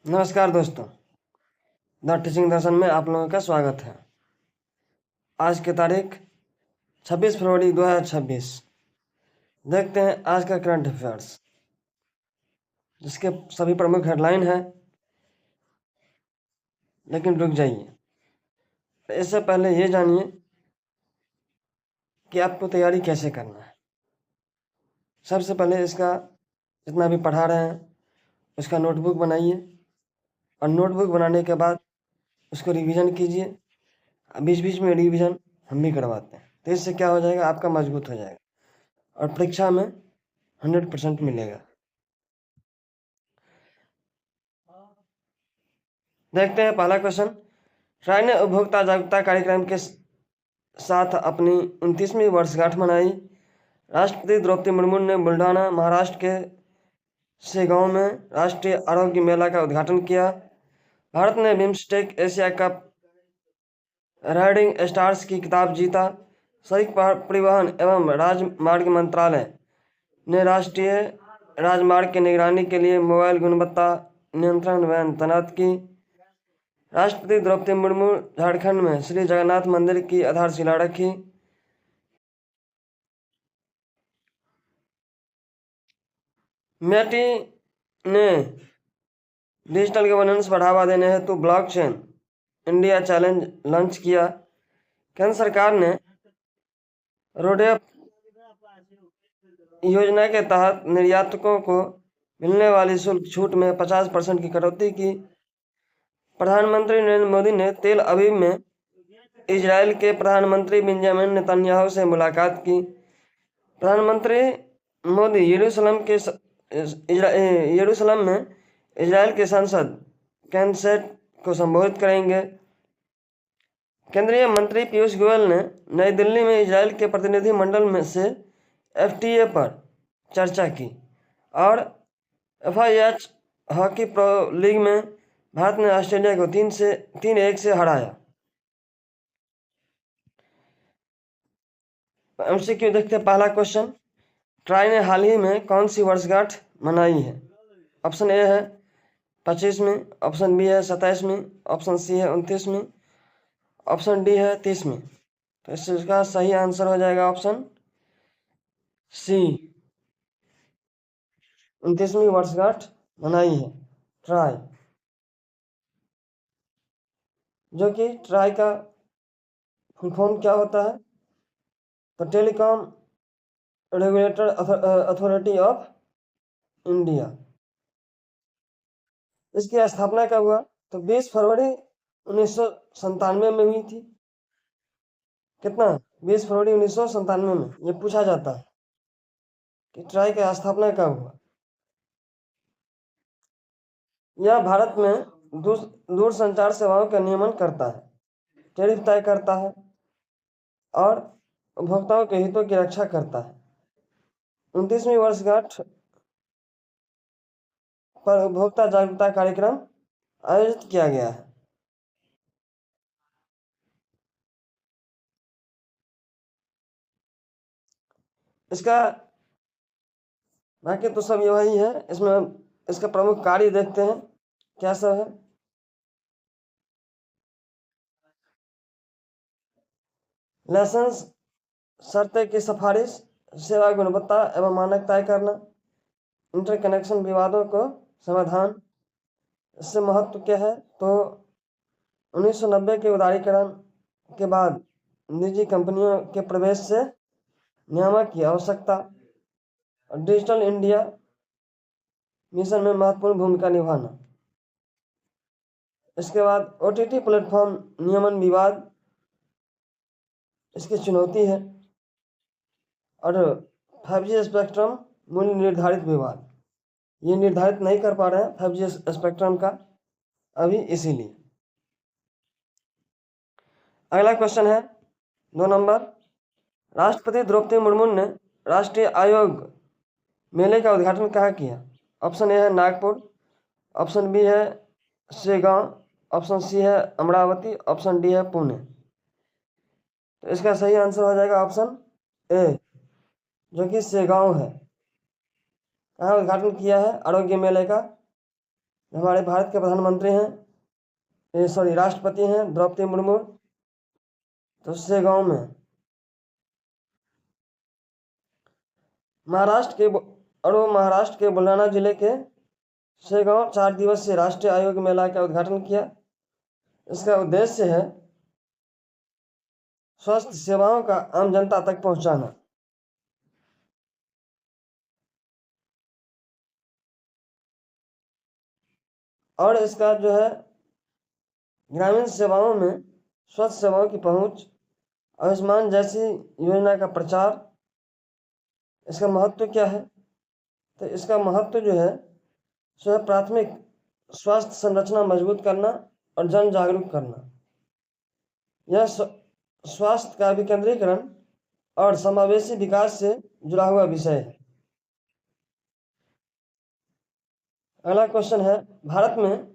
नमस्कार दोस्तों, the teaching दर्शन में आप लोगों का स्वागत है। आज की तारीख 26 फरवरी 2026। देखते हैं आज का करंट अफेयर्स, जिसके सभी प्रमुख हेडलाइन है। लेकिन रुक जाइए, इससे पहले ये जानिए कि आपको तैयारी कैसे करना है। सबसे पहले इसका जितना भी पढ़ा रहे हैं उसका नोटबुक बनाइए, और नोटबुक बनाने के बाद उसको रिवीजन कीजिए। बीच बीच में रिवीजन हम भी करवाते हैं, तो इससे क्या हो जाएगा, आपका मजबूत हो जाएगा और परीक्षा में 100% मिलेगा। देखते हैं पहला क्वेश्चन। ट्राई ने उपभोक्ता जागरूकता कार्यक्रम के साथ अपनी 29वीं वर्षगांठ मनाई। राष्ट्रपति द्रौपदी मुर्मू ने बुल्ढाना, महाराष्ट्र के सेगांव में राष्ट्रीय आरोग्य मेला का उद्घाटन किया। भारत ने BIMSTEC Asia cup riding stars की खिताब जीता। सड़क परिवहन एवं राजमार्ग मंत्रालय ने राष्ट्रीय राजमार्ग की निगरानी के लिए मोबाइल गुणवत्ता नियंत्रण वैन तैनात की। राष्ट्रपति द्रौपदी मुर्मू झारखंड में श्री जगन्नाथ मंदिर की आधारशिला रखी। मैटी ने डिजिटल गवर्नेंस बढ़ावा देने हेतु ब्लॉकचेन इंडिया चैलेंज लॉन्च किया। केंद्र सरकार ने रोडेप योजना के तहत निर्यातकों को मिलने वाली शुल्क छूट में 50% की कटौती की। प्रधानमंत्री नरेंद्र मोदी ने तेल अवीव में इजराइल के प्रधानमंत्री बेंजामिन नेतन्याहू से मुलाकात की। प्रधानमंत्री मोदी यरूशलेम में इजराइल के सांसद कैंसेट को संबोधित करेंगे। केंद्रीय मंत्री पीयूष गोयल ने नई दिल्ली में इजराइल के प्रतिनिधि मंडल में से एफटीए पर चर्चा की। और FIH हॉकी प्रो लीग में भारत ने ऑस्ट्रेलिया को 3-1 से हराया। MCQ देखते हैं। पहला क्वेश्चन, ट्राई ने हाल ही में कौन सी वर्षगांठ मनाई है? ऑप्शन ए है 25वीं, ऑप्शन बी है 27वीं, ऑप्शन सी है 29वीं, ऑप्शन डी है 30वीं। तो इसका सही आंसर हो जाएगा ऑप्शन सी, 29वीं वर्षगांठ मनाई है ट्राई, जो कि ट्राई का फुल फॉर्म क्या होता है? तो telecom regulator authority of India. इसकी स्थापना कब हुआ? तो 20 फरवरी 1997 में हुई थी। कितना? 20 फरवरी 1997 में। ये पूछा जाता है कि ट्राई की स्थापना कब हुआ। यह भारत में दूर संचार सेवाओं का नियमन करता है, टैरिफ तय करता है और उपभोक्ताओं के हितों की रक्षा करता है। 29वीं वर्षगांठ पर उपभोक्ता जागरूकता कार्यक्रम आयोजित किया गया है। इसका बाकी तो सब यही है। इसमें इसका प्रमुख कार्य देखते हैं क्या सब है। लाइसेंस शर्तें की सिफारिश, सेवा गुणवत्ता एवं मानक तय करना, इंटरकनेक्शन विवादों को समाधान। इससे महत्व क्या है? तो 1990 के उदारीकरण के बाद निजी कंपनियों के प्रवेश से नियामक की आवश्यकता, और डिजिटल इंडिया मिशन में महत्वपूर्ण भूमिका निभाना। इसके बाद OTT प्लेटफॉर्म नियमन विवाद, इसकी चुनौती है। और 5G स्पेक्ट्रम मूल्य निर्धारित विवाद, ये निर्धारित नहीं कर पा रहे हैं 5G स्पेक्ट्रम का अभी, इसीलिए। अगला क्वेश्चन है 2 नंबर। राष्ट्रपति द्रौपदी मुर्मू ने राष्ट्रीय आयोग मेले का उद्घाटन कहाँ किया? ऑप्शन ए है नागपुर, ऑप्शन बी है शेगांव, ऑप्शन सी है अमरावती, ऑप्शन डी है पुणे। तो इसका सही आंसर हो जाएगा ऑप्शन ए, जो कि शेगांव है। कहाँ उद्घाटन किया है आरोग्य मेले का? हमारे भारत के प्रधानमंत्री हैं, सॉरी राष्ट्रपति हैं द्रौपदी मुर्मू, तो उससे गांव में महाराष्ट्र के बुलढाना जिले के शेगांव 4 दिवसीय राष्ट्रीय आयोग मेला का उद्घाटन किया। इसका उद्देश्य है स्वास्थ्य सेवाओं का आम जनता तक पहुंचाना। और इसका जो है ग्रामीण सेवाओं में स्वास्थ्य सेवाओं की पहुंच, आयुष्मान जैसी योजना का प्रचार। इसका महत्व क्या है? तो इसका महत्व जो है सो है प्राथमिक स्वास्थ्य संरचना मजबूत करना और जन जागरूक करना। यह स्वास्थ्य का विकेंद्रीकरण और समावेशी विकास से जुड़ा हुआ विषय है। अगला क्वेश्चन है, भारत में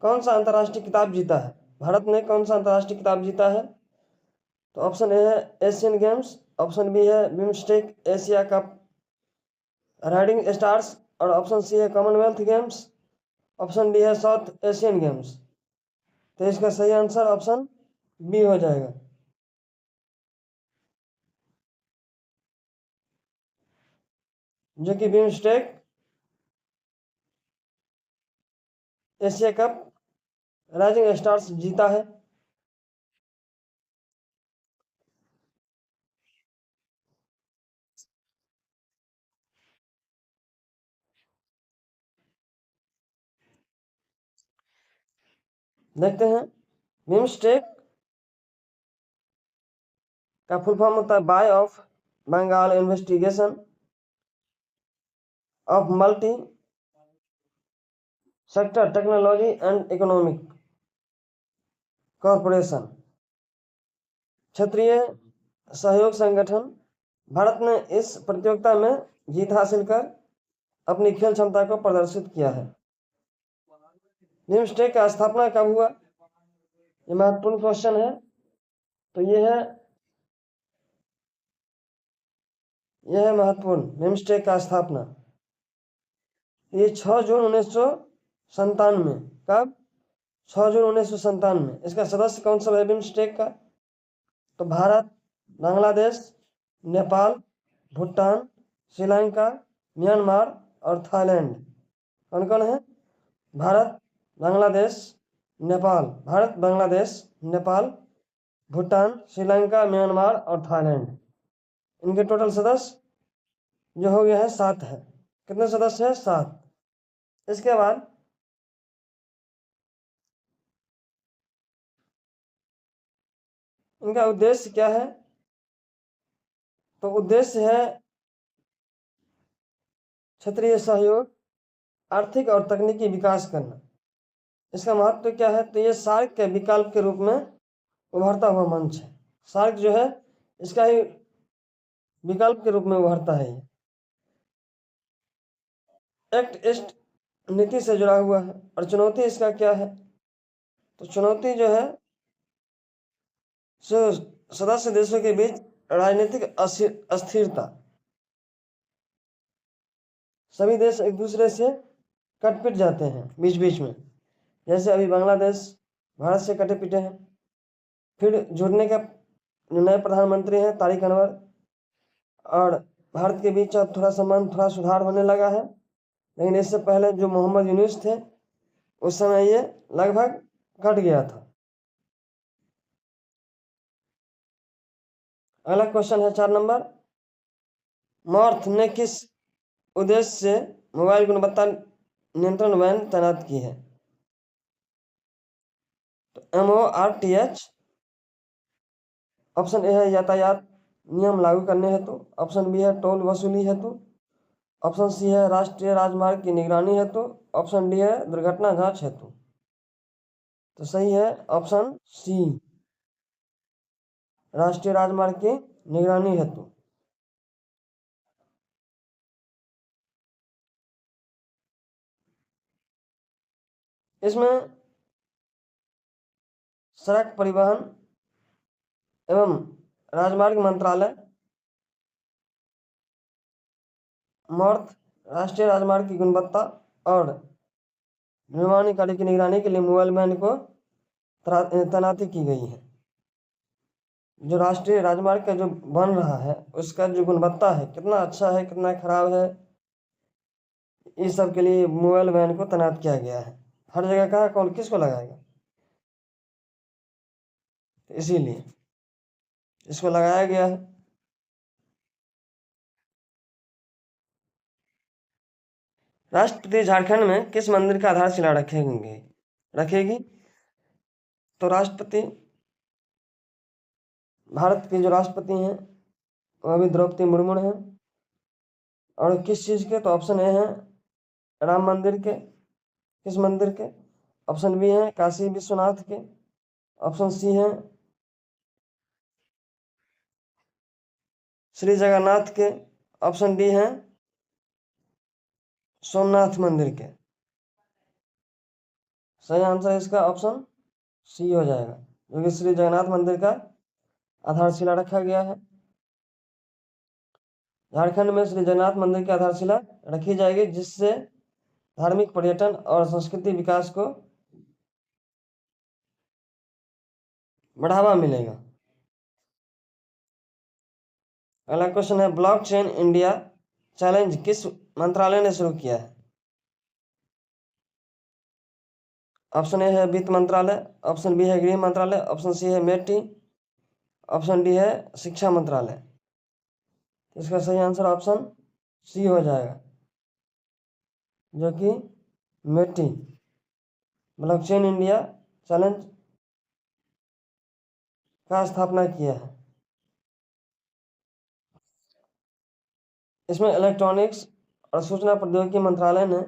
कौन सा अंतर्राष्ट्रीय खिताब जीता है? भारत ने कौन सा अंतर्राष्ट्रीय खिताब जीता है? तो ऑप्शन ए है एशियन गेम्स, ऑप्शन बी है BIMSTEC Asia cup riding stars, और ऑप्शन सी है कॉमनवेल्थ गेम्स, ऑप्शन डी है साउथ एशियन गेम्स। तो इसका सही आंसर ऑप्शन बी हो जाएगा। जो कि BIMSTEC Asia cup rising stars जीता है। देखते हैं, बिम्स्टेक का फुल फॉर्म होता है bay of Bengal investigation of multi sector technology and economic corporation, क्षेत्रीय सहयोग संगठन। भारत ने इस प्रतियोगिता में जीत हासिल कर अपनी खेल क्षमता को प्रदर्शित किया है। बिम्स्टेक का स्थापना कब हुआ? ये महत्वपूर्ण क्वेश्चन है। तो यह है महत्वपूर्ण, बिम्स्टेक का स्थापना ये 6 जून 1997। कब? 6 जून 1997। इसका सदस्य कौन सा है बिम्स्टेक का? तो भारत, बांग्लादेश, नेपाल, भूटान, श्रीलंका, म्यांमार और थाईलैंड। कौन कौन है? भारत, बांग्लादेश, नेपाल, भारत, बांग्लादेश, नेपाल, भूटान, श्रीलंका, म्यांमार और थाईलैंड। इनके टोटल सदस्य जो हो गया है 7 है। कितने सदस्य हैं? 7। इसके बाद इनका उद्देश्य क्या है? तो उद्देश्य है क्षेत्रीय सहयोग, आर्थिक और तकनीकी विकास करना। इसका महत्व क्या है? तो ये सार्क के विकल्प के रूप में उभरता हुआ मंच है। सार्क जो है इसका ही विकल्प के रूप में उभरता है। ये एक्ट ईस्ट नीति से जुड़ा हुआ है। और चुनौती इसका क्या है? तो चुनौती जो है सो सदस्य देशों के बीच राजनीतिक अस्थिरता। सभी देश एक दूसरे से कट-पिट जाते हैं बीच बीच में, जैसे अभी बांग्लादेश भारत से कटे पिटे हैं। फिर जुड़ने का जो नए प्रधानमंत्री हैं तारिक अनवर और भारत के बीच अब थोड़ा संबंध थोड़ा सुधार होने लगा है। लेकिन इससे पहले जो मोहम्मद यूनुस थे उस समय ये लगभग कट गया था। अगला क्वेश्चन है 4 नंबर, मॉर्थ ने किस उद्देश्य से मोबाइल गुणवत्ता नियंत्रण वैन तैनात की है? तो MORTH। ऑप्शन ए है यातायात नियम लागू करने हेतु, ऑप्शन बी है टोल वसूली हेतु, ऑप्शन सी है राष्ट्रीय राजमार्ग की निगरानी हेतु, ऑप्शन डी है दुर्घटना जांच हेतु। तो सही है ऑप्शन सी, राष्ट्रीय राजमार्ग की निगरानी हेतु। इसमें सड़क परिवहन एवं राजमार्ग मंत्रालय, मॉर्थ राष्ट्रीय राजमार्ग की गुणवत्ता और निर्माण कार्य की निगरानी के लिए मोबाइल वैन को तैनाती की गई है। जो राष्ट्रीय राजमार्ग का जो बन रहा है उसका जो गुणवत्ता है, कितना अच्छा है कितना खराब है, इस सब के लिए मोबाइल वैन को तैनात किया गया है। हर जगह कहाँ कौन किसको लगाएगा, इसीलिए इसको लगाया गया है। राष्ट्रपति झारखंड में किस मंदिर का आधारशिला रखेगी? तो राष्ट्रपति, भारत की जो राष्ट्रपति हैं वो अभी द्रौपदी मुर्मू हैं। और किस चीज़ के? तो ऑप्शन ए है राम मंदिर के। किस मंदिर के? ऑप्शन बी है काशी विश्वनाथ के। ऑप्शन सी है श्री जगन्नाथ के। ऑप्शन डी है सोमनाथ मंदिर के। सही आंसर इसका ऑप्शन सी हो जाएगा, जो कि श्री जगन्नाथ मंदिर का आधारशिला रखा गया है। झारखंड में श्री जगन्नाथ मंदिर की आधारशिला रखी जाएगी, जिससे धार्मिक पर्यटन और संस्कृति विकास को बढ़ावा मिलेगा। अगला क्वेश्चन है, ब्लॉकचेन इंडिया चैलेंज किस मंत्रालय ने शुरू किया है? ऑप्शन ए है वित्त मंत्रालय, ऑप्शन बी है गृह मंत्रालय, ऑप्शन सी है मेटी, ऑप्शन डी है शिक्षा मंत्रालय। इसका सही आंसर ऑप्शन सी हो जाएगा, जो कि मेटी ब्लॉकचेन इंडिया चैलेंज का स्थापना किया है। इसमें इलेक्ट्रॉनिक्स और सूचना प्रौद्योगिकी मंत्रालय ने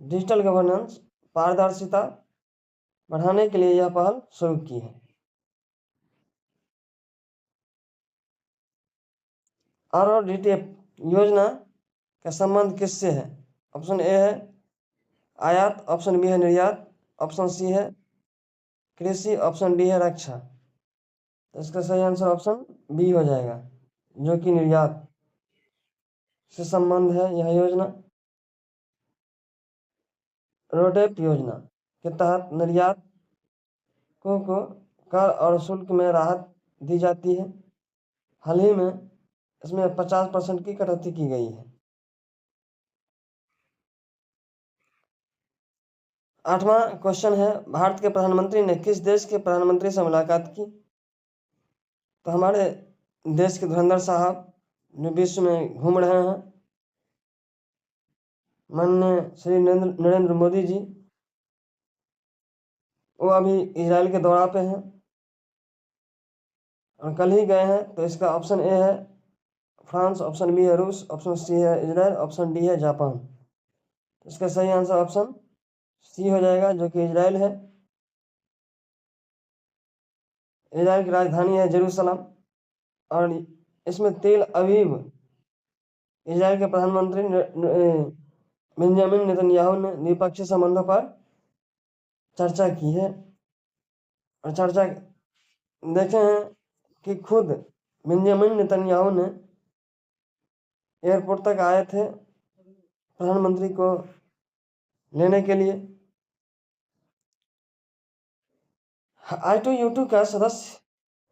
डिजिटल गवर्नेंस पारदर्शिता बढ़ाने के लिए यह पहल शुरू की है। RODTEP योजना का संबंध किससे है? ऑप्शन ए है आयात, ऑप्शन बी है निर्यात, ऑप्शन सी है कृषि, ऑप्शन डी है रक्षा। तो इसका सही आंसर ऑप्शन बी हो जाएगा, जो कि निर्यात से संबंध है यह योजना। रोडेप योजना के तहत निर्यातकों को कर और शुल्क में राहत दी जाती है। हाल ही में इसमें 50% की कटौती की गई है। 8वां क्वेश्चन है, भारत के प्रधानमंत्री ने किस देश के प्रधानमंत्री से मुलाकात की? तो हमारे देश के धुरंधर साहब जो विश्व में घूम रहे हैं, माननीय श्री नरेंद्र मोदी जी, वो अभी इजराइल के दौरा पे हैं और कल ही गए हैं। तो इसका ऑप्शन ए है फ्रांस, ऑप्शन बी है रूस, ऑप्शन सी है इजराइल, ऑप्शन डी है जापान। इसका सही आंसर ऑप्शन सी हो जाएगा, जो कि इजराइल है। इजराइल की राजधानी है जेरूसलम और इसमें तेल अवीव इजराइल के प्रधानमंत्री बेंजामिन नेतन्याहू ने द्विपक्षीय संबंधों पर चर्चा की है। और चर्चा देखे हैं कि खुद बेंजामिन नेतन्याहू ने एयरपोर्ट तक आए थे प्रधानमंत्री को लेने के लिए। I2U2 का सदस्य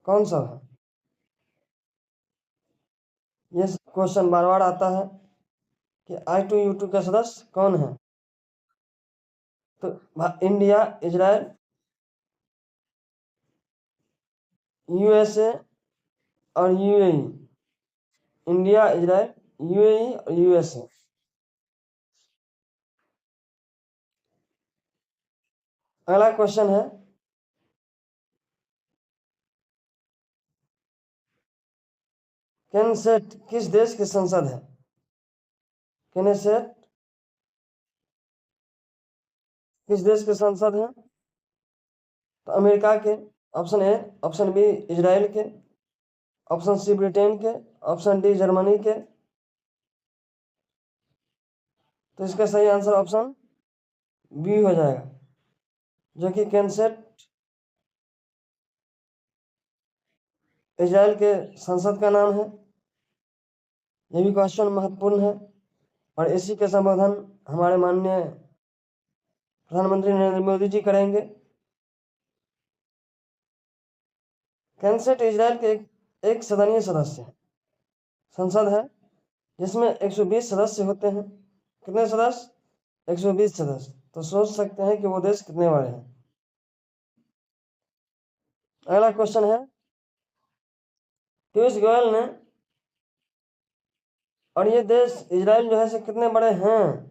कौन सा है? ये क्वेश्चन बार बार आता है कि I2U2 का सदस्य कौन है? तो इंडिया, इजराइल, USA और UAE। इंडिया, इजराइल, UAE और USA। अगला क्वेश्चन है, केनेसेट किस देश की संसद है? केनेसेट किस देश की संसद है? तो अमेरिका के। Option A, option B Israel के, ऑप्शन सी ब्रिटेन के, ऑप्शन डी जर्मनी के। तो इसका सही आंसर ऑप्शन बी हो जाएगा, जो कि केनेसेट इजराइल के संसद का नाम है। यह भी क्वेश्चन महत्वपूर्ण है और इसी के संबोधन हमारे माननीय प्रधानमंत्री नरेंद्र मोदी जी करेंगे। कैंसेट इजराइल के एक सदनीय सदस्य संसद है जिसमें 120 सदस्य होते हैं। कितने सदस्य? 120 सदस्य। तो सोच सकते हैं कि वो देश कितने बड़े हैं। अगला क्वेश्चन है, पीयूष गोयल ने, और ये देश इजराइल जो है से कितने बड़े हैं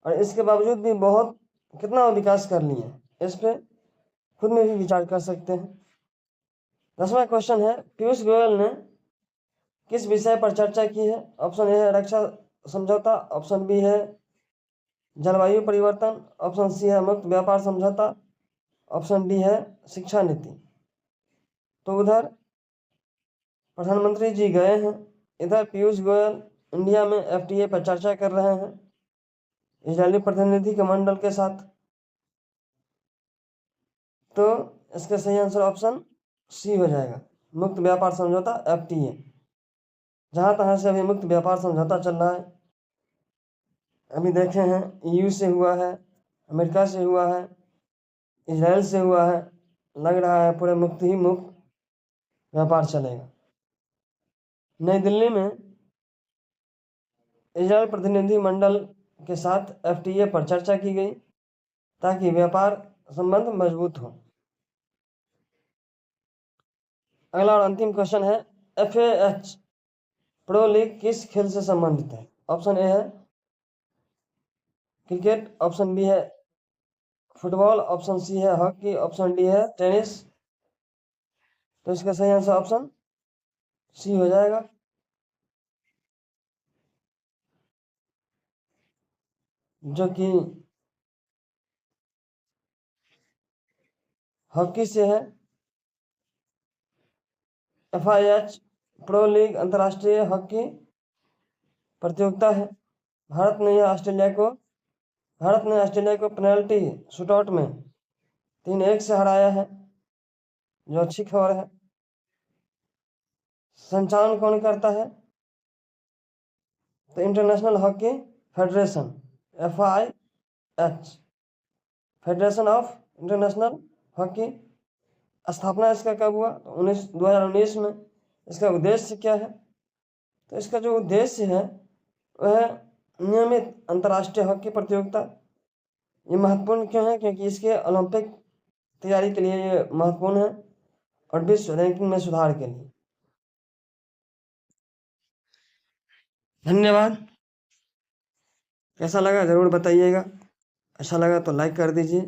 और इसके बावजूद भी बहुत कितना विकास कर लिए हैं, इस पे खुद में भी विचार कर सकते हैं। 10वां क्वेश्चन है, पीयूष गोयल ने किस विषय पर चर्चा की है? ऑप्शन ए है रक्षा समझौता, ऑप्शन बी है जलवायु परिवर्तन, ऑप्शन सी है मुक्त व्यापार समझौता, ऑप्शन डी है शिक्षा नीति। तो उधर प्रधानमंत्री जी गए हैं, इधर पीयूष गोयल इंडिया में एफटीए पर चर्चा कर रहे हैं इजरायली प्रतिनिधि के मंडल के साथ। तो इसका सही आंसर ऑप्शन सी हो जाएगा, मुक्त व्यापार समझौता एफटीए। जहाँ तहाँ से अभी मुक्त व्यापार समझौता चल रहा है। अभी देखे हैं ईयू से हुआ है, अमेरिका से हुआ है, इजराइल से हुआ है। लग रहा है पूरे मुक्त ही मुक्त व्यापार चलेगा। नई दिल्ली में इजराइल प्रतिनिधि मंडल के साथ एफटीए पर चर्चा की गई ताकि व्यापार संबंध मजबूत हो। अगला और अंतिम क्वेश्चन है, FAH प्रो लीग किस खेल से संबंधित है? ऑप्शन ए है क्रिकेट, ऑप्शन बी है फुटबॉल, ऑप्शन सी है हॉकी, ऑप्शन डी है टेनिस। तो इसका सही आंसर ऑप्शन सी हो जाएगा। जो कि हॉकी से है। FIH प्रो लीग अंतर्राष्ट्रीय हॉकी प्रतियोगिता है। भारत ने ऑस्ट्रेलिया को पेनल्टी शूटआउट में 3-1 से हराया है, जो अच्छी खबर है। संचालन कौन करता है? तो international hockey federation, FIH, federation of international hockey. स्थापना इसका कब हुआ? तो 2019 में। इसका उद्देश्य क्या है? तो इसका जो उद्देश्य है वह नियमित अंतर्राष्ट्रीय हॉकी प्रतियोगिता। ये महत्वपूर्ण क्यों है? क्योंकि इसके ओलंपिक तैयारी के लिए ये महत्वपूर्ण है और विश्व रैंकिंग में सुधार के लिए। धन्यवाद। कैसा लगा ज़रूर बताइएगा। अच्छा लगा तो लाइक कर दीजिए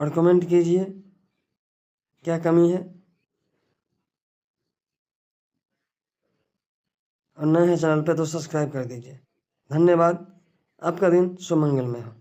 और कमेंट कीजिए क्या कमी है, और नए हैं चैनल पे तो सब्सक्राइब कर दीजिए। धन्यवाद। आपका दिन सुमंगलमय हो।